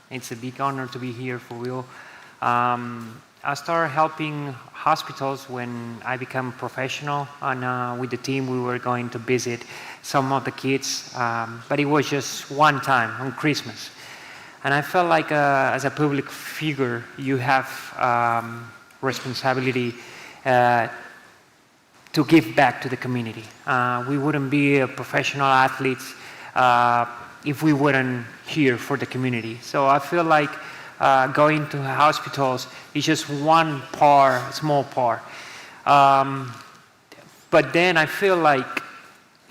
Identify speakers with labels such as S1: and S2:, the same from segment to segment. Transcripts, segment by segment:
S1: It's a big honor to be here for real. I started helping hospitals when I became professional, and with the team we were going to visit some of the kids, but it was just one time on Christmas. And I felt like as a public figure, you have responsibility to give back to the community. We wouldn't be professional athletes if we weren't here for the community. So I feel like going to hospitals is just one part, small part. But then I feel like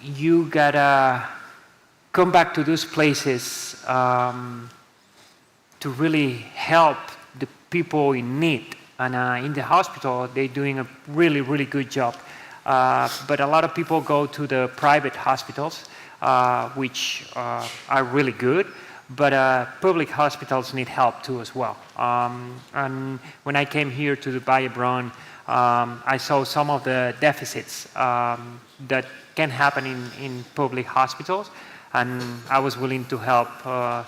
S1: you gotta come back to those places to really help the people in need. And in the hospital, they're doing a really, really good job. But a lot of people go to the private hospitals, which are really good. But public hospitals need help too as well. And when I came here to the Valle Bron, I saw some of the deficits that can happen in public hospitals, and I was willing to help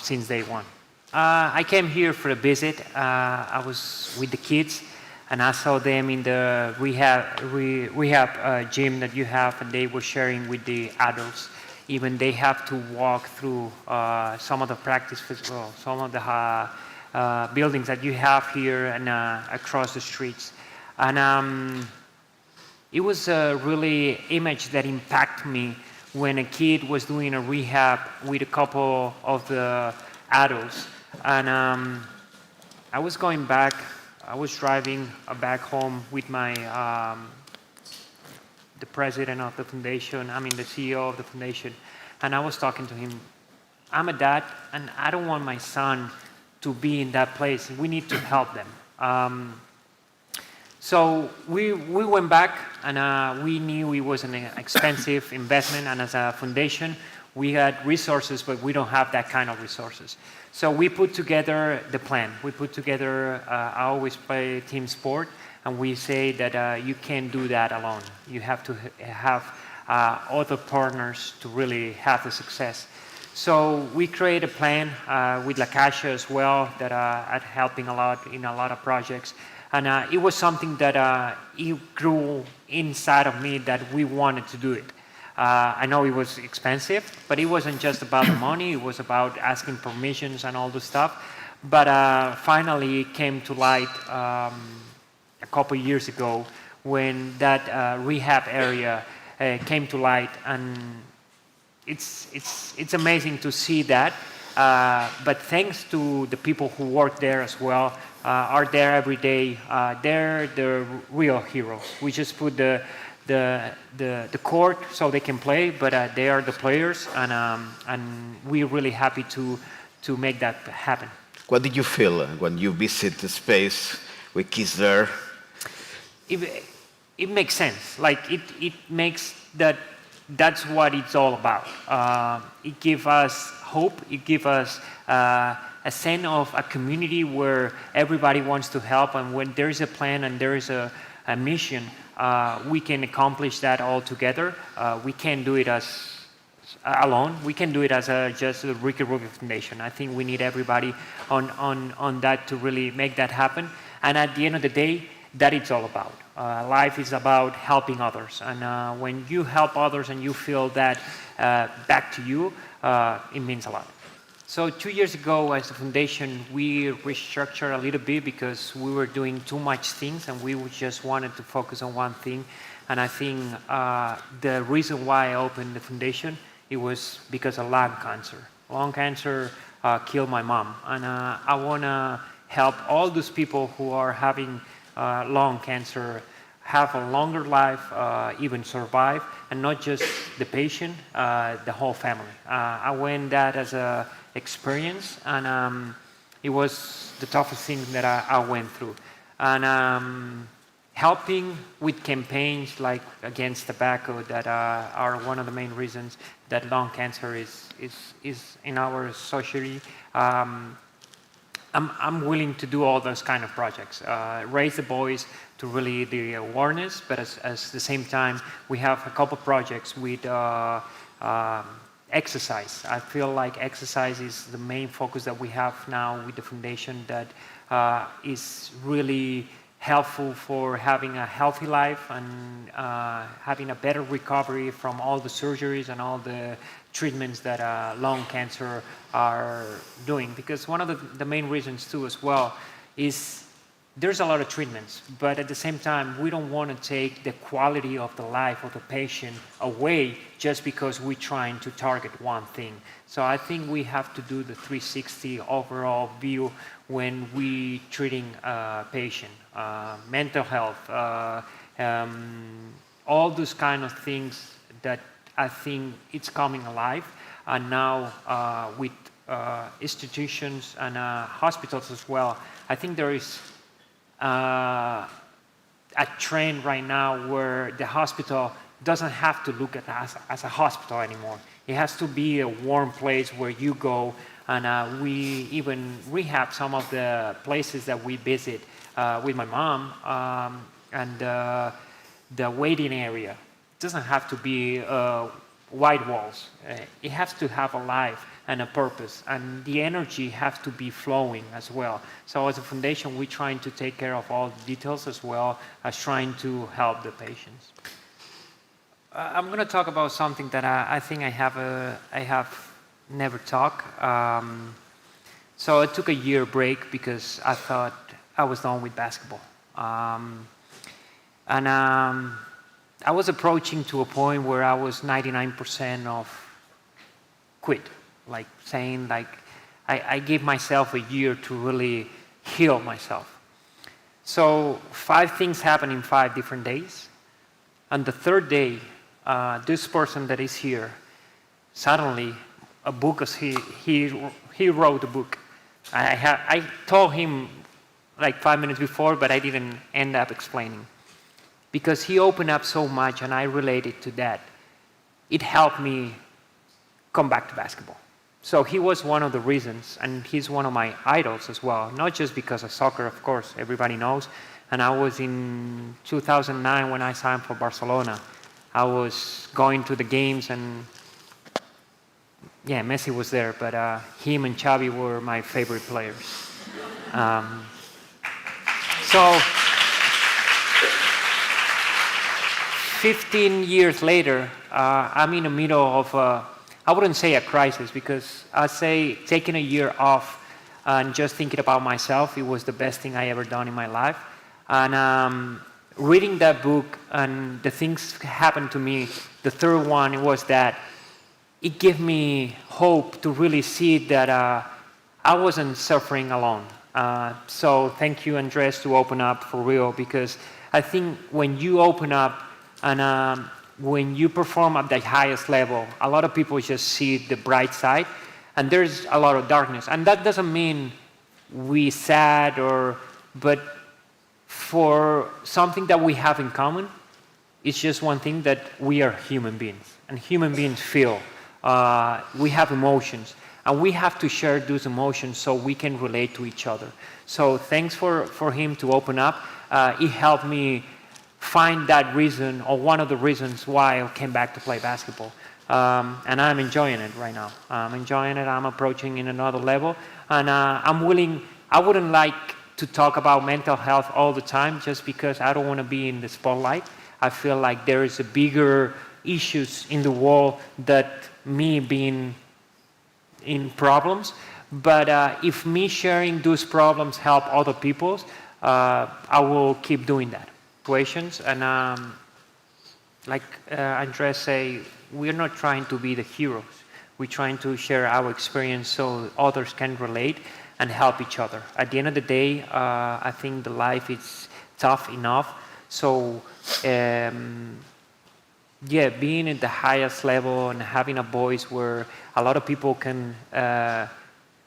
S1: since day one. I came here for a visit. I was with the kids, and I saw them in the rehab gym that you have, and they were sharing with the adults. Even they have to walk through some of the practice, well, some of the buildings that you have here and across the streets. And it was a really image that impacted me when a kid was doing a rehab with a couple of the adults. And I was going back, I was driving back home with my the president of the foundation, the CEO of the foundation, and I was talking to him. I'm a dad, and I don't want my son to be in that place. We need to help them. So we went back, and we knew it was an expensive investment, and as a foundation, we had resources, but we don't have that kind of resources. So we put together the plan. We put together, I always play team sport, and we say that you can't do that alone. You have to have other partners to really have the success. So we created a plan with La Caixa as well that are helping a lot in a lot of projects. And it was something that it grew inside of me that we wanted to do it. I know it was expensive, but it wasn't just about the money. It was about asking permissions and all the stuff. But finally it came to light a couple of years ago when that rehab area came to light, and it's amazing to see that. But thanks to the people who work there as well, are there every day. They're the real heroes. We just put the court so they can play, but they are the players, and we're really happy to make that happen.
S2: What did you feel when you visit the space with kids there?
S1: It makes sense. Like it makes that's what it's all about. It gives us hope. It gives us a sense of a community where everybody wants to help, and when there is a plan and there is a mission, we can accomplish that all together. We can't do it as alone. We can do it as just a Ricky Rubio Foundation. I think we need everybody on that to really make that happen. And at the end of the day, that it's all about. Life is about helping others. And when you help others and you feel that back to you, it means a lot. So 2 years ago, as a foundation, we restructured a little bit because we were doing too much things and we just wanted to focus on one thing. And I think the reason why I opened the foundation, it was because of lung cancer. Lung cancer killed my mom. And I want to help all those people who are having lung cancer have a longer life, even survive, and not just the patient, the whole family. I went that as a experience, and it was the toughest thing that I went through. And helping with campaigns like against tobacco that are one of the main reasons that lung cancer is in our society. I'm willing to do all those kind of projects, raise the voice to really the awareness, but at the same time, we have a couple projects with exercise. I feel like exercise is the main focus that we have now with the foundation that is really helpful for having a healthy life and having a better recovery from all the surgeries and all the treatments that lung cancer are doing. Because one of the main reasons too as well is there's a lot of treatments, but at the same time, we don't want to take the quality of the life of the patient away just because we're trying to target one thing. So I think we have to do the 360 overall view when we treating a patient, mental health, all those kind of things that I think it's coming alive. And now with institutions and hospitals as well, I think there is a trend right now where the hospital doesn't have to look at as a hospital anymore. It has to be a warm place where you go, and we even rehab some of the places that we visit with my mom, and the waiting area. It doesn't have to be white walls. It has to have a life and a purpose, and the energy has to be flowing as well. So as a foundation, we're trying to take care of all the details as well as trying to help the patients. I'm going to talk about something that I think I have never talked. So I took a year break because I thought I was done with basketball. And I was approaching to a point where I was 99% of quit. Like saying, like, I gave myself a year to really heal myself. So 5 things happened in 5 different days. And the third day, this person that is here, suddenly a book, he wrote a book. I told him like 5 minutes before, but I didn't end up explaining. Because he opened up so much and I related to that. It helped me come back to basketball. So he was one of the reasons, and he's one of my idols as well, not just because of soccer, of course, everybody knows. And I was in 2009 when I signed for Barcelona. I was going to the games, and yeah, Messi was there, but him and Xavi were my favorite players. So 15 years later, I'm in the middle of I wouldn't say a crisis, because I say taking a year off and just thinking about myself, it was the best thing I ever done in my life. And reading that book and the things happened to me, the third one was that it gave me hope to really see that I wasn't suffering alone. So thank you, Andres, to open up for real, because I think when you open up and when you perform at the highest level, a lot of people just see the bright side, and there's a lot of darkness. And that doesn't mean we sad, but for something that we have in common, it's just one thing, that we are human beings, and human beings feel. We have emotions, and we have to share those emotions so we can relate to each other. So thanks for him to open up. It helped me find that reason, or one of the reasons why I came back to play basketball. And I'm enjoying it right now. I'm enjoying it. I'm approaching in another level. And I wouldn't like to talk about mental health all the time, just because I don't want to be in the spotlight. I feel like there is a bigger issues in the world that me being in problems. But if me sharing those problems help other people, I will keep doing that. And like Andres say, we're not trying to be the heroes. We're trying to share our experience so others can relate and help each other. At the end of the day, I think the life is tough enough. So yeah, being at the highest level and having a voice where a lot of people can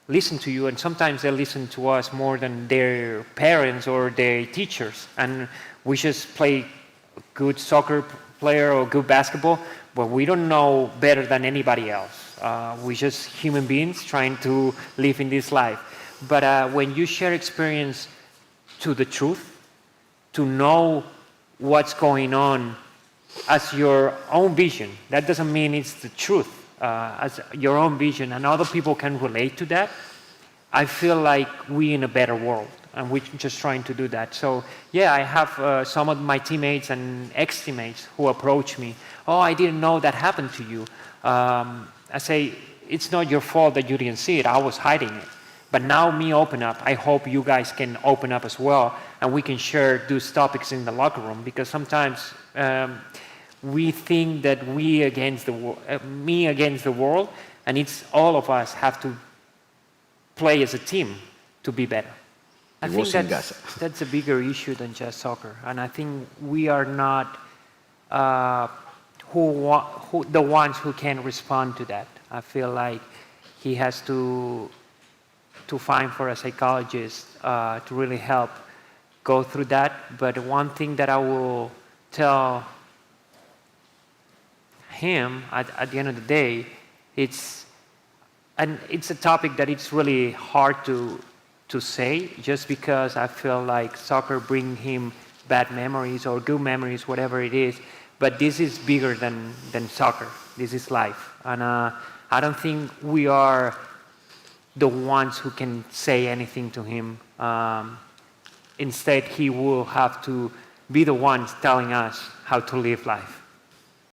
S1: listen to you, and sometimes they listen to us more than their parents or their teachers. And we just play good soccer player or good basketball, but we don't know better than anybody else. We're just human beings trying to live in this life. But when you share experience to the truth, to know what's going on as your own vision, that doesn't mean it's the truth. as your own vision, and other people can relate to that, I feel like we're in a better world, and we're just trying to do that. So yeah, I have some of my teammates and ex-teammates who approach me. Oh, I didn't know that happened to you. I say, it's not your fault that you didn't see it. I was hiding it. But now me open up. I hope you guys can open up as well, and we can share those topics in the locker room, because sometimes we think that me against the world, and it's all of us have to play as a team to be better. I think that's a bigger issue than just soccer, and I think we are not the ones who can respond to that. I feel like he has to find for a psychologist to really help go through that. But one thing that I will tell him at the end of the day, it's a topic that it's really hard to say, just because I feel like soccer brings him bad memories or good memories, whatever it is. But this is bigger than soccer. This is life. And I don't think we are the ones who can say anything to him. Instead, he will have to be the ones telling us how to live life.